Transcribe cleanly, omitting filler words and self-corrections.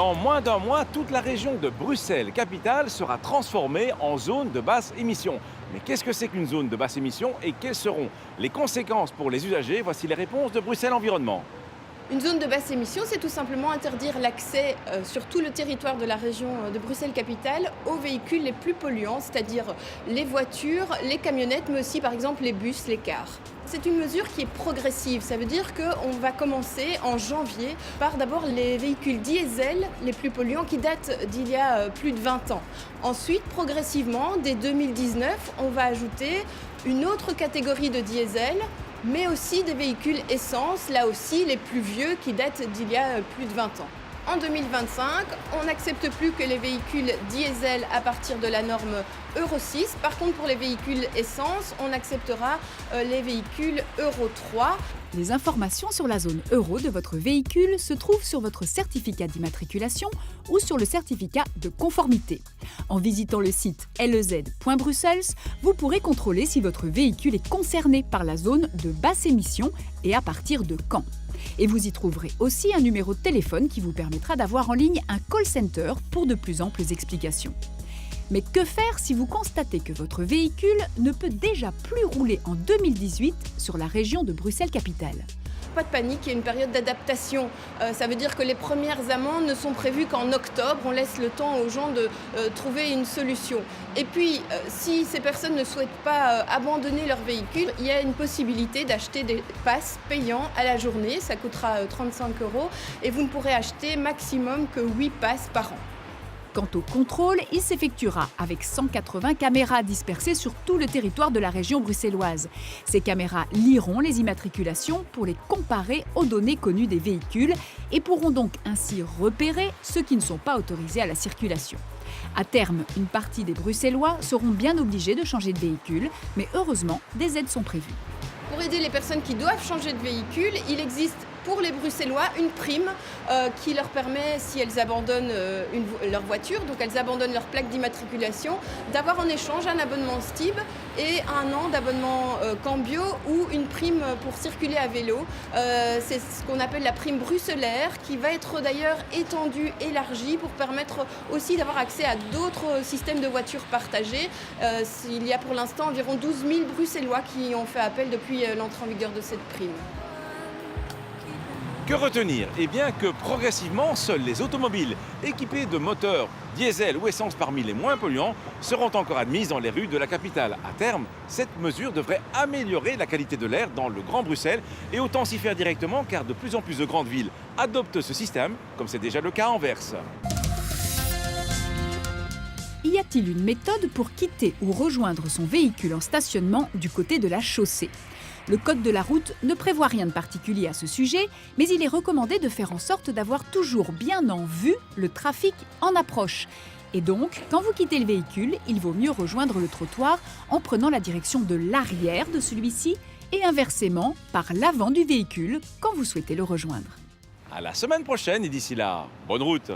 Dans moins d'un mois, toute la région de Bruxelles-Capitale sera transformée en zone de basse émission. Mais qu'est-ce que c'est qu'une zone de basse émission et quelles seront les conséquences pour les usagers? Voici les réponses de Bruxelles Environnement. Une zone de basse émission, c'est tout simplement interdire l'accès sur tout le territoire de la région de Bruxelles-Capitale aux véhicules les plus polluants, c'est-à-dire les voitures, les camionnettes, mais aussi par exemple les bus, les cars. C'est une mesure qui est progressive, ça veut dire qu'on va commencer en janvier par d'abord les véhicules diesel les plus polluants qui datent d'il y a plus de 20 ans. Ensuite, progressivement, dès 2019, on va ajouter une autre catégorie de diesel, mais aussi des véhicules essence, là aussi les plus vieux qui datent d'il y a plus de 20 ans. En 2025, on n'accepte plus que les véhicules diesel à partir de la norme Euro 6. Par contre, pour les véhicules essence, on acceptera les véhicules Euro 3. Les informations sur la zone euro de votre véhicule se trouvent sur votre certificat d'immatriculation ou sur le certificat de conformité. En visitant le site lez.brussels, vous pourrez contrôler si votre véhicule est concerné par la zone de basse émission et à partir de quand. Et vous y trouverez aussi un numéro de téléphone qui vous permettra d'avoir en ligne un call center pour de plus amples explications. Mais que faire si vous constatez que votre véhicule ne peut déjà plus rouler en 2018 sur la région de Bruxelles-Capitale? Pas de panique, il y a une période d'adaptation. Ça veut dire que les premières amendes ne sont prévues qu'en octobre. On laisse le temps aux gens de trouver une solution. Et puis, si ces personnes ne souhaitent pas abandonner leur véhicule, il y a une possibilité d'acheter des passes payants à la journée. Ça coûtera 35 € et vous ne pourrez acheter maximum que 8 passes par an. Quant au contrôle, il s'effectuera avec 180 caméras dispersées sur tout le territoire de la région bruxelloise. Ces caméras liront les immatriculations pour les comparer aux données connues des véhicules et pourront donc ainsi repérer ceux qui ne sont pas autorisés à la circulation. À terme, une partie des Bruxellois seront bien obligés de changer de véhicule, mais heureusement, des aides sont prévues. Pour aider les personnes qui doivent changer de véhicule, il existe pour les Bruxellois une prime qui leur permet, si elles abandonnent leur voiture, donc elles abandonnent leur plaque d'immatriculation, d'avoir en échange un abonnement Stib et un an d'abonnement Cambio ou une prime pour circuler à vélo. C'est ce qu'on appelle la prime bruxellaire qui va être d'ailleurs étendue, élargie pour permettre aussi d'avoir accès à d'autres systèmes de voitures partagées. Il y a pour l'instant environ 12 000 Bruxellois qui ont fait appel depuis l'entrée en vigueur de cette prime. Que retenir? Eh bien que progressivement, seuls les automobiles équipés de moteurs diesel ou essence parmi les moins polluants seront encore admises dans les rues de la capitale. À terme, cette mesure devrait améliorer la qualité de l'air dans le Grand Bruxelles et autant s'y faire directement car de plus en plus de grandes villes adoptent ce système, comme c'est déjà le cas à Anvers. Y a-t-il une méthode pour quitter ou rejoindre son véhicule en stationnement du côté de la chaussée? Le code de la route ne prévoit rien de particulier à ce sujet, mais il est recommandé de faire en sorte d'avoir toujours bien en vue le trafic en approche. Et donc, quand vous quittez le véhicule, il vaut mieux rejoindre le trottoir en prenant la direction de l'arrière de celui-ci et inversement par l'avant du véhicule quand vous souhaitez le rejoindre. À la semaine prochaine et d'ici là, bonne route!